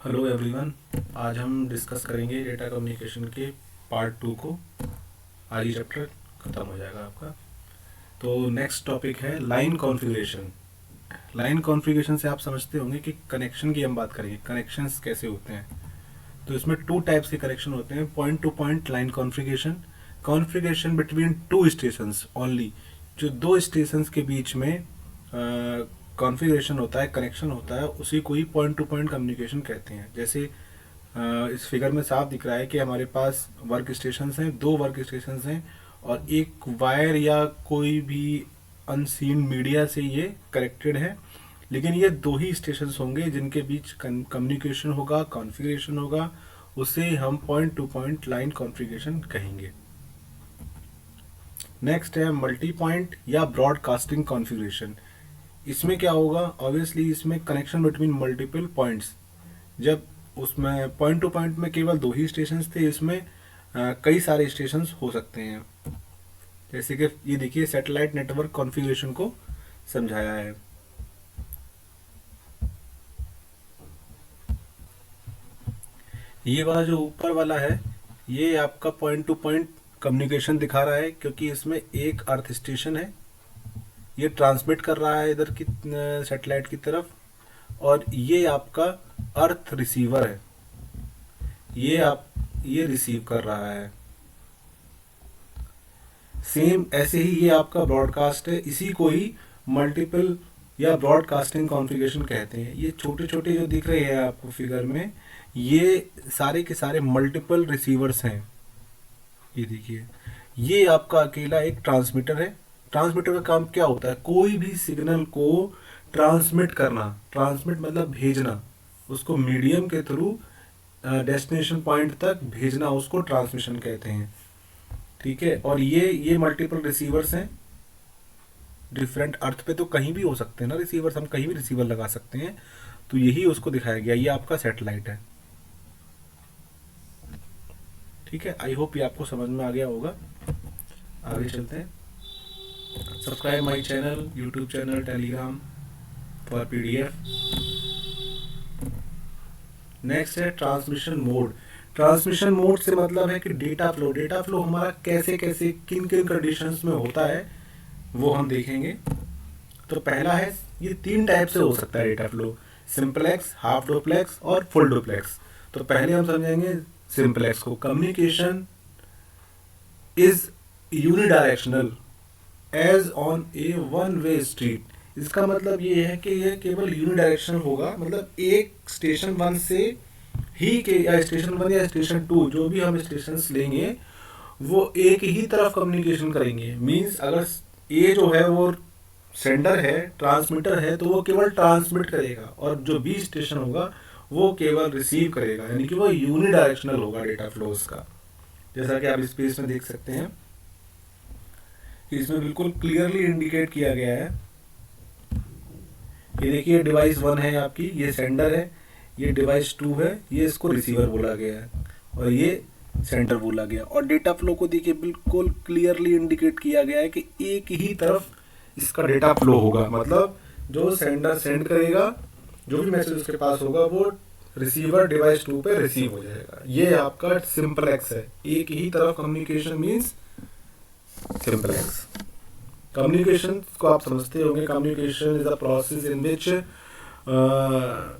Hello everyone. आज हम discuss करेंगे डेटा कम्युनिकेशन के पार्ट 2 को। आज ये चैप्टर ख़त्म हो जाएगा आपका। तो नेक्स्ट टॉपिक है लाइन कॉन्फ़िगरेशन। लाइन कॉन्फ़िगरेशन से आप समझते होंगे कि कनेक्शन की हम बात करेंगे, कनेक्शंस कैसे होते हैं। तो इसमें टू टाइप्स के कनेक्शन होते हैं, point two point line configuration, configuration between two stations only. जो दो स्टेशंस के बीच में कॉन्फ़िगरेशन होता है, कनेक्शन होता है, उसी को ही पॉइंट टू पॉइंट कम्युनिकेशन कहते हैं। जैसे इस फिगर में साफ दिख रहा है कि हमारे पास वर्क स्टेशंस हैं, दो वर्क स्टेशंस हैं और एक वायर या कोई भी अनसीन मीडिया से ये कनेक्टेड है। लेकिन ये दो ही स्टेशंस होंगे जिनके बीच कम्युनिकेशन होगा, कॉन्फ़िगरेशन होगा, उसे हम point two point line configuration कहेंगे। नेक्स्ट है मल्टी पॉइंट या ब्रॉडकास्टिंग कॉन्फ़िगरेशन। इसमें क्या होगा, ऑब्वियसली इसमें कनेक्शन बिटवीन मल्टीपल पॉइंट्स। जब उसमें पॉइंट टू पॉइंट में केवल दो ही स्टेशंस थे, इसमें कई सारे स्टेशंस हो सकते हैं। जैसे कि ये देखिए सैटेलाइट नेटवर्क कॉन्फ़िगरेशन को समझाया है। ये वाला जो ऊपर वाला है ये आपका पॉइंट टू पॉइंट कम्युनिकेशन दिखा रहा है, क्योंकि इसमें एक अर्थ स्टेशन है, ये ट्रांसमिट कर रहा है इधर की सैटेलाइट की तरफ, और ये आपका अर्थ रिसीवर है, ये रिसीव कर रहा है। सेम ऐसे ही ये आपका ब्रॉडकास्ट है, इसी को ही मल्टीपल या ब्रॉडकास्टिंग कॉन्फ़िगरेशन कहते हैं। ये छोटे छोटे जो दिख रहे हैं आपको फिगर में, ये सारे के सारे मल्टीपल रिसीवर्स हैं। ये देखिए, ये आपका अकेला एक ट्रांसमीटर है। ट्रांसमीटर का काम क्या होता है, कोई भी सिग्नल को ट्रांसमिट करना। ट्रांसमिट मतलब भेजना, उसको मीडियम के थ्रू डेस्टिनेशन पॉइंट तक भेजना, उसको ट्रांसमिशन कहते हैं। ठीक है, और ये मल्टीपल रिसीवर्स हैं डिफरेंट अर्थ पे। तो कहीं भी हो सकते हैं ना रिसीवर्स, हम कहीं भी रिसीवर लगा सकते हैं। तो यही उसको दिखाया गया, ये आपका सैटेलाइट है। ठीक है, आई होप ये आपको समझ में आ गया होगा। आगे चलते हैं। Subscribe my channel, YouTube channel, Telegram for PDF. Next है ट्रांसमिशन मोड। ट्रांसमिशन मोड से मतलब है कि डेटा फ्लो। डेटा फ्लो हमारा कैसे कैसे किन किन कंडीशंस में होता है वो हम देखेंगे। तो पहला है, ये तीन टाइप से हो सकता है data flow, simplex, half duplex और फुल डुप्लेक्स। तो पहले हम समझेंगे सिंपलेक्स को। Communication is unidirectional as on a one way street. इसका मतलब ये है कि ये केवल यूनिडायरेक्शनल होगा, मतलब एक स्टेशन वन से ही के, या स्टेशन वन या स्टेशन टू, जो भी हम स्टेशन लेंगे वो एक ही तरफ कम्युनिकेशन करेंगे। मीन्स अगर ए जो है वो सेंडर है, ट्रांसमीटर है, तो वो केवल ट्रांसमिट करेगा, और जो बी स्टेशन होगा वो केवल रिसीव करेगा, यानी कि वो यूनिडायरेक्शनल होगा डेटा फ्लो उसका। जैसा कि आप इस पेज में देख सकते हैं कि इसमें बिल्कुल क्लियरली इंडिकेट किया गया है। ये देखिए डिवाइस 1 है आपकी, ये सेंडर है, ये डिवाइस 2 है, ये इसको रिसीवर बोला गया है, और ये सेंडर बोला गया। और डेटा फ्लो को देखिए बिल्कुल क्लियरली इंडिकेट किया गया है कि एक ही तरफ इसका डेटा फ्लो होगा। मतलब जो सेंडर सेंड करेगा, जो भी मैसेज उसके पास होगा, वो रिसीवर डिवाइस 2 पे रिसीव हो जाएगा। ये आपका सिंपलेक्स है, एक ही तरफ कम्युनिकेशन मीन्स सिंपलेक्स। कम्युनिकेशन को आप समझते होंगे, communication is a process in which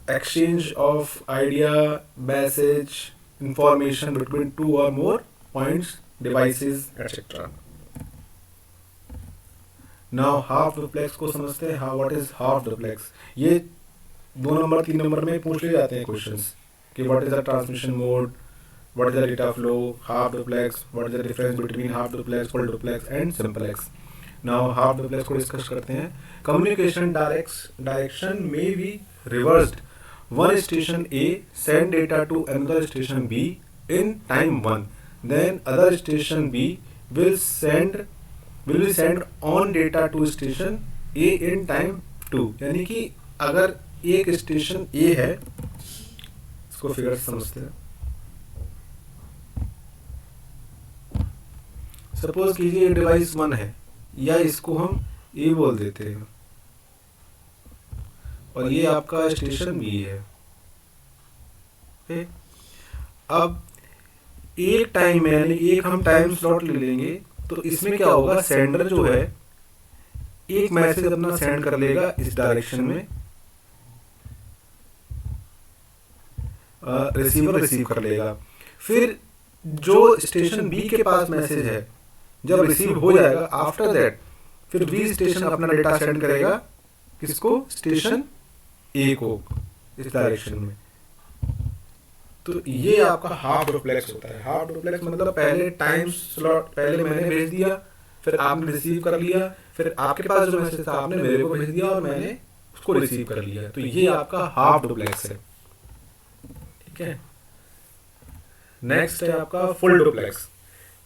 exchange of idea, message, information between two or more points, devices etcetera. Now half duplex को समझते हैं। What is half duplex? ये 2 नंबर 3 नंबर में पूछ ले जाते हैं क्वेश्चंस कि what is the transmission mode, what is the data flow, half duplex, what is the difference between half duplex, full duplex and simplex. Now half duplex को discuss करते हैं। कम्युनिकेशन डायरेक्शन में be reversed. One station A send data to another station B in time 1, then other station B will be send on data to station A in time 2। यानी कि अगर एक station ए है, इसको figure समझते हैं। Suppose कीजिए डिवाइस 1 है, या इसको हम ए बोल देते हैं, और ये आपका स्टेशन बी है। पे। अब एक टाइम में यानी एक हम टाइम स्लॉट ले लेंगे, तो इसमें क्या होगा, सेंडर जो है एक मैसेज अपना सेंड कर लेगा इस डायरेक्शन में, रिसीवर रिसीव कर लेगा। फिर जो स्टेशन बी के पास मैसेज है जब रिसीव हो जाएगा, आफ्टर दैट फिर बी स्टेशन अपना डेटा सेंड करेगा किसको, स्टेशन ए को इस डायरेक्शन में। तो ये आपका हाफ डुप्लेक्स होता है। हाफ डुप्लेक्स मतलब पहले टाइम स्लॉट, पहले मैंने भेज दिया, फिर आपने रिसीव कर लिया, फिर आपके पास जो मैसेज था आपने मेरे को भेज दिया और मैंने उसको रिसीव कर लिया। तो ये आपका हाफ डुप्लेक्स है, ठीक है। नेक्स्ट है आपका full duplex.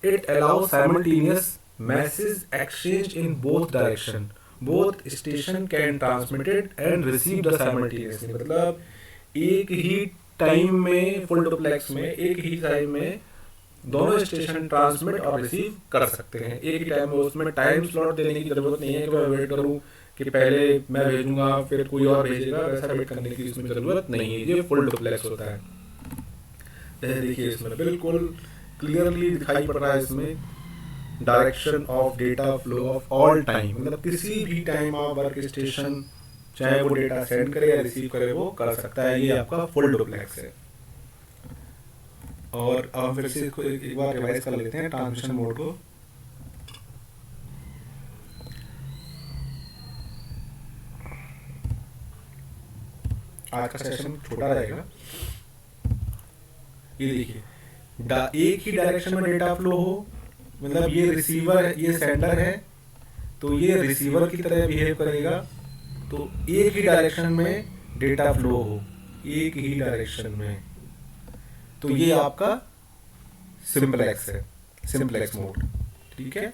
It allows simultaneous message exchange in both direction, both station can transmitted and receive the simultaneously. मतलब एक ही टाइम में, फुल डुप्लेक्स में एक ही टाइम में दोनों स्टेशन ट्रांसमिट और रिसीव कर सकते हैं एक ही टाइम में। उसमें टाइम स्लॉट देने की जरूरत नहीं है कि मैं वेट करूं कि पहले मैं भेजूंगा फिर कोई और भेजेगा, वैसा वेट करने की इसमें जरूरत नहीं है। ये फुल डुप्लेक्स होता है। जैसे देखिए इसमें बिल्कुल क्लियरली दिखाई पड़ रहा है इसमें, direction of data flow of all time, मतलब किसी भी टाइम आप वर्क स्टेशन चाहे वो डेटा सेंड करे या रिसीव करे वो कर सकता है। ये आपका फुल डुप्लेक्स है। और अब फिर से एक बार रिवाइज कर लेते हैं ट्रांसमिशन मोड को। आज का सेशन छोटा रहेगा। ये देखिए, एक ही डायरेक्शन में डेटा फ्लो हो, मतलब ये रिसीवर ये सेंडर है तो ये रिसीवर की तरह बिहेव करेगा। तो एक ही डायरेक्शन में डेटा फ्लो हो, एक ही डायरेक्शन में, तो ये आपका सिंपलेक्स है, सिंपलेक्स मोड, ठीक है।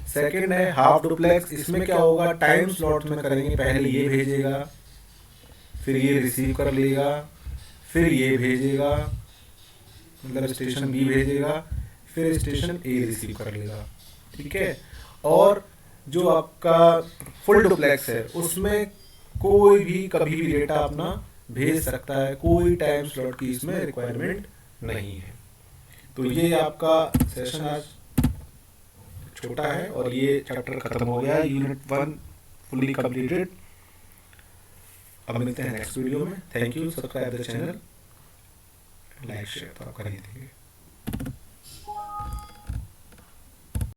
सेकंड है हाफ डुप्लेक्स। इसमें क्या होगा, टाइम स्लॉट में करेंगे, पहले ये भेजेगा, फिर ये रिसीव कर लेगा, फिर ये भेजेगा, मतलब स्टेशन बी भेजेगा, फिर स्टेशन ए रिसीव कर लेगा, ठीक है। और जो आपका फुल डुप्लेक्स है उसमें कोई भी कभी भी डेटा अपना भेज सकता है, कोई टाइम स्लॉट की इसमें रिक्वायरमेंट नहीं है। तो ये आपका सेशन आज छोटा है और ये चैप्टर खत्म हो गया है, यूनिट 1 फुल्ली कंप्लीटेड। अब मिलते हैं नेक्स्ट वीडियो में। Thank you, subscribe the channel, like share तो आप कर ही देंगे।